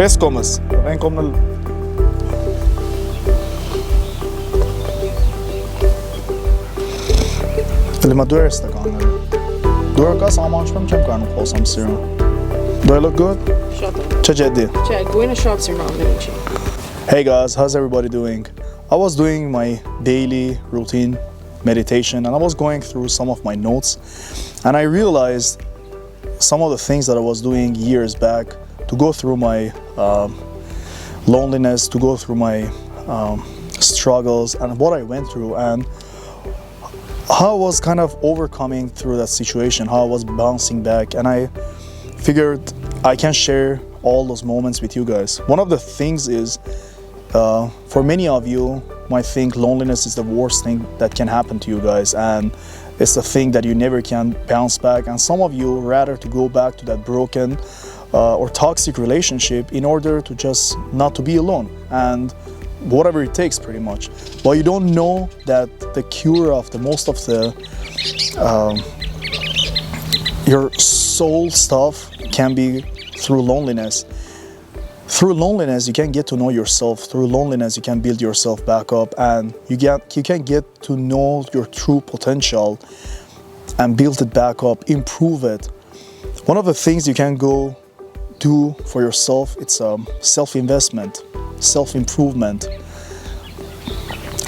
Peskommes. Välkommen. Eller ma duar sta kan. Duar ka sa man shpem kem kan posam siro. Do I look good? Shut up. Chajedi. Chad, go in the shops your mom didn't she? Hey guys, how's everybody doing? I was doing my daily routine meditation and I was going through some of my notes and I realized some of the things that I was doing years back to go through my loneliness, to go through my struggles and what I went through and how I was kind of overcoming through that situation, how I was bouncing back, and I figured I can share all those moments with you guys. One of the things is, for many of you might think loneliness is the worst thing that can happen to you guys, and it's the thing that you never can bounce back, and some of you rather to go back to that broken or toxic relationship in order to just not to be alone, and whatever it takes pretty much. But you don't know that the cure of the most of the your soul stuff can be through loneliness. Through loneliness you can get to know yourself. Through loneliness you can build yourself back up, and you can get to know your true potential and build it back up, improve it. One of the things you can go do for yourself, it's self-investment, self-improvement.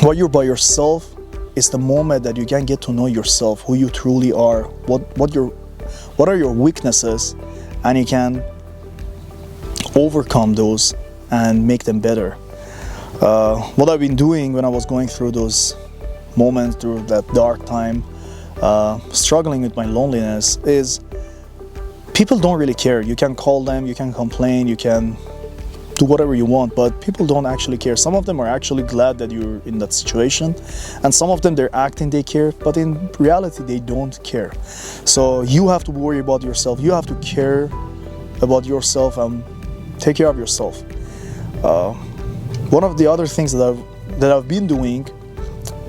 While you're by yourself, it's the moment that you can get to know yourself, who you truly are, what are your weaknesses, and you can overcome those and make them better. What I've been doing when I was going through those moments, through that dark time, struggling with my loneliness, is people don't really care. You can call them, you can complain, you can do whatever you want, but people don't actually care. Some of them are actually glad that you're in that situation, and some of them they're acting they care, but in reality they don't care. So you have to worry about yourself. You have to care about yourself and take care of yourself. One of the other things that I've been doing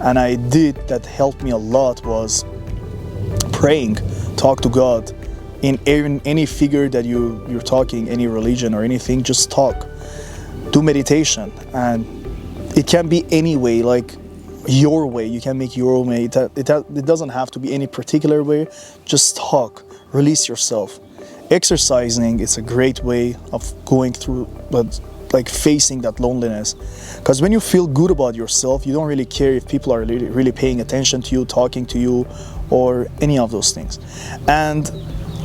and I did that helped me a lot was praying, talk to God. In any figure that you're talking, any religion or anything, just talk. Do meditation, and it can be any way, like your way. You can make your own way. It doesn't have to be any particular way. Just talk, release yourself. Exercising is a great way of going through, like facing that loneliness. Because when you feel good about yourself, you don't really care if people are really paying attention to you, talking to you, or any of those things. And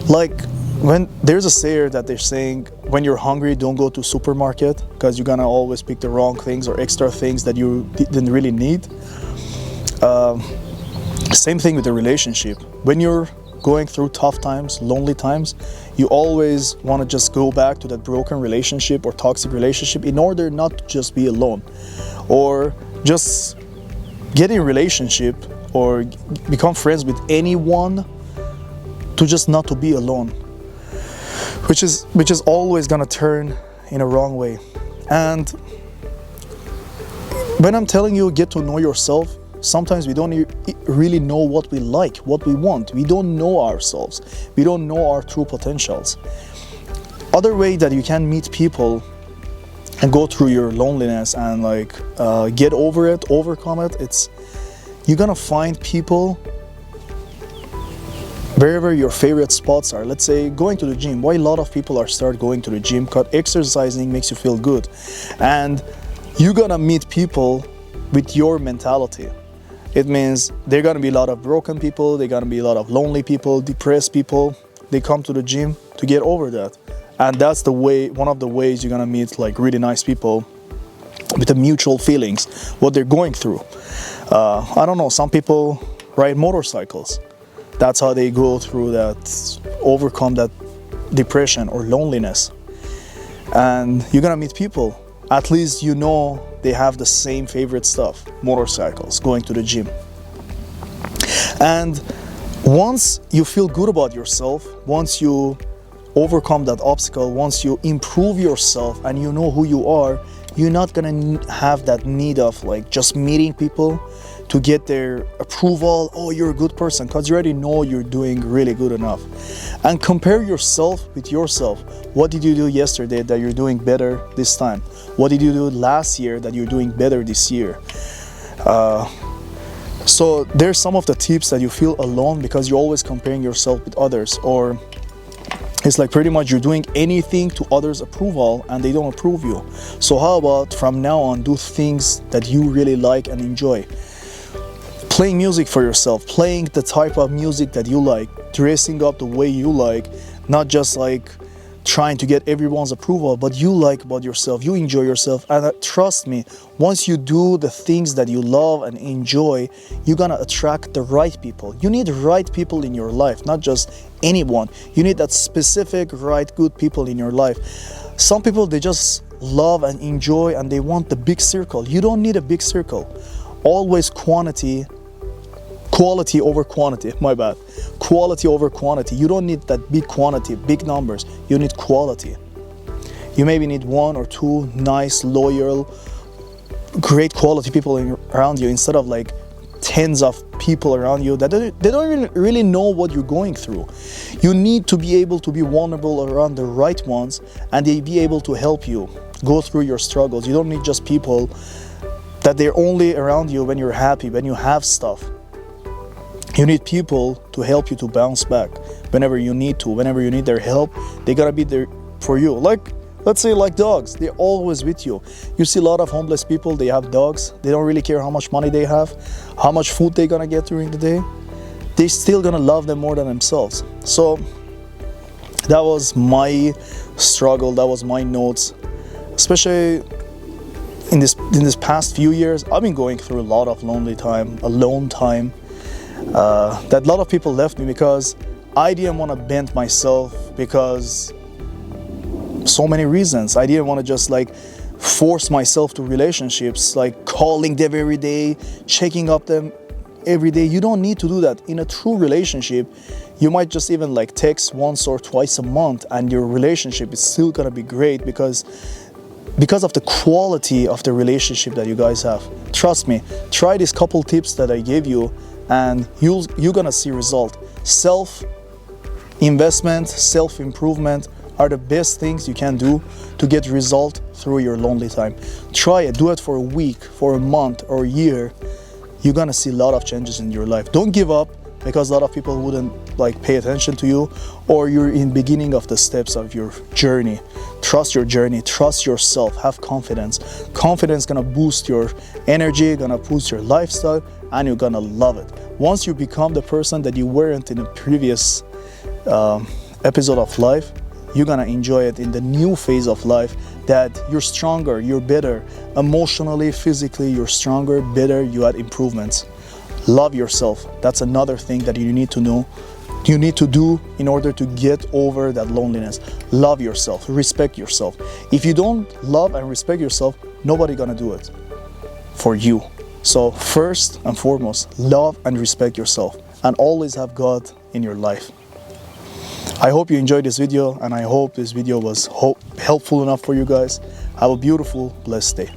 like when there's a saying that they're saying, when you're hungry, don't go to supermarket because you're gonna always pick the wrong things or extra things that you didn't really need. Same thing with the relationship. When you're going through tough times, lonely times, you always want to just go back to that broken relationship or toxic relationship in order not to just be alone, or just get in a relationship or become friends with anyone to just not to be alone, which is always gonna turn in a wrong way. And when I'm telling you get to know yourself, sometimes we don't really know what we like, what we want. We don't know ourselves. We don't know our true potentials. Other way that you can meet people and go through your loneliness and like get over it, overcome it, it's you're gonna find people wherever your favorite spots are. Let's say going to the gym. Why a lot of people start going to the gym? Because exercising makes you feel good, and you're gonna meet people with your mentality. It means there are gonna be a lot of broken people, there are gonna be a lot of lonely people, depressed people. They come to the gym to get over that, and that's the way. One of the ways you're gonna meet like really nice people with the mutual feelings, what they're going through. I don't know. Some people ride motorcycles. That's how they go through that, overcome that depression or loneliness. And you're gonna meet people, at least you know they have the same favorite stuff, motorcycles, going to the gym. And once you feel good about yourself, once you overcome that obstacle, once you improve yourself and you know who you are, you're not gonna have that need of like just meeting people to get their approval. Oh, you're a good person, because you already know you're doing really good enough. And compare yourself with yourself. What did you do yesterday that you're doing better this time? What did you do last year that you're doing better this year? So there's some of the tips that you feel alone because you're always comparing yourself with others, or it's like pretty much you're doing anything to others' approval and they don't approve you. So how about from now on, do things that you really like and enjoy. Playing music for yourself, playing the type of music that you like, dressing up the way you like, not just like trying to get everyone's approval, but you like about yourself, you enjoy yourself. And trust me, once you do the things that you love and enjoy, you're gonna attract the right people. You need right people in your life, not just anyone. You need that specific right good people in your life. Some people, they just love and enjoy and they want the big circle. You don't need a big circle. Always quality over quantity, my bad. Quality over quantity. You don't need that big quantity, big numbers. You need quality. You maybe need one or two nice, loyal, great quality people around you, instead of like tens of people around you that they don't really know what you're going through. You need to be able to be vulnerable around the right ones, and they be able to help you go through your struggles. You don't need just people that they're only around you when you're happy, when you have stuff. You need people to help you to bounce back whenever you need to. Whenever you need their help, they gotta be there for you. Like, let's say like dogs, they're always with you. You see a lot of homeless people, they have dogs. They don't really care how much money they have, how much food they're gonna get during the day. They're still gonna love them more than themselves. So that was my struggle, that was my notes. Especially in this past few years, I've been going through a lot of alone time. That a lot of people left me because I didn't want to bend myself, because so many reasons. I didn't want to just like force myself to relationships, like calling them every day, checking up them every day. You don't need to do that. In a true relationship, you might just even like text once or twice a month and your relationship is still gonna be great because of the quality of the relationship that you guys have. Trust me, try these couple tips that I gave you and you're gonna see result. Self-investment, self-improvement are the best things you can do to get result through your lonely time. Try it, do it for a week, for a month or a year. You're gonna see a lot of changes in your life. Don't give up, because a lot of people wouldn't like pay attention to you, or you're in beginning of the steps of your journey. Trust your journey, trust yourself, have confidence. Confidence gonna boost your energy, gonna boost your lifestyle, and you're gonna love it. Once you become the person that you weren't in a previous episode of life, you're gonna enjoy it in the new phase of life, that you're stronger, you're better. Emotionally, physically, you're stronger, better, you had improvements. Love yourself. That's another thing that you need to know. You need to do in order to get over that loneliness. Love yourself, respect yourself. If you don't love and respect yourself, nobody gonna do it for you. So first and foremost, love and respect yourself, and always have God in your life. I hope you enjoyed this video, and I hope this video was helpful enough for you guys. Have a beautiful, blessed day.